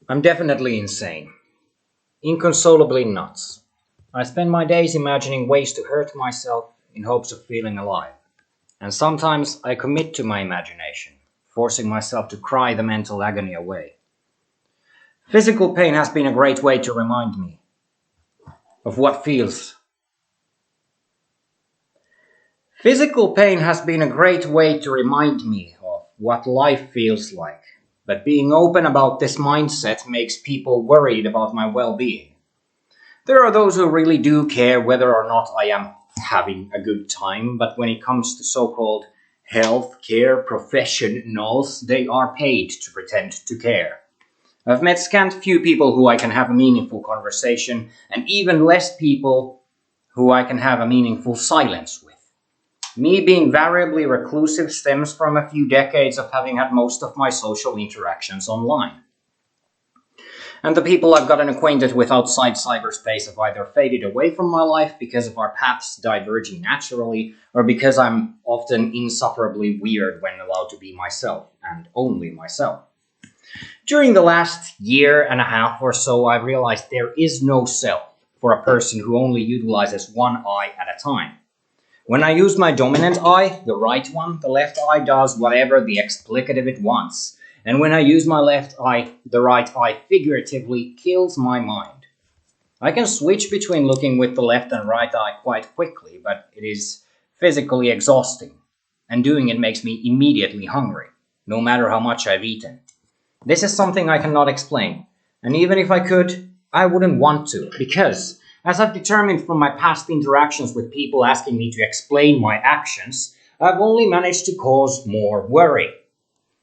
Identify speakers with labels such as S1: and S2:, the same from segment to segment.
S1: I'm definitely insane. Inconsolably nuts. I spend my days imagining ways to hurt myself in hopes of feeling alive. And sometimes I commit to my imagination, forcing myself to cry the mental agony away. Physical pain has been a great way to remind me of what feels. Physical pain has been a great way to remind me of what life feels like. But being open about this mindset makes people worried about my well being. There are those who really do care whether or not I am having a good time, but when it comes to so called health care professionals, they are paid to pretend to care. I've met scant few people who I can have a meaningful conversation, and even less people who I can have a meaningful silence with. Me being variably reclusive stems from a few decades of having had most of my social interactions online. And the people I've gotten acquainted with outside cyberspace have either faded away from my life because of our paths diverging naturally, or because I'm often insufferably weird when allowed to be myself, and only myself. During the last year and a half or so, I've realized there is no self for a person who only utilizes one eye at a time. When I use my dominant eye, the right one, the left eye does whatever the explicative it wants. And when I use my left eye, the right eye figuratively kills my mind. I can switch between looking with the left and right eye quite quickly, but it is physically exhausting. And doing it makes me immediately hungry, no matter how much I've eaten. This is something I cannot explain. And even if I could, I wouldn't want to, because, as I've determined from my past interactions with people asking me to explain my actions, I've only managed to cause more worry.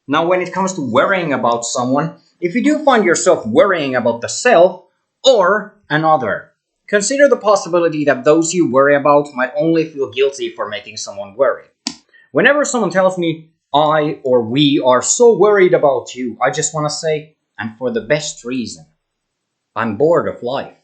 S1: Now, when it comes to worrying about someone, if you do find yourself worrying about the self or another, consider the possibility that those you worry about might only feel guilty for making someone worry. Whenever someone tells me, I or we are so worried about you, I just want to say, and for the best reason, I'm bored of life.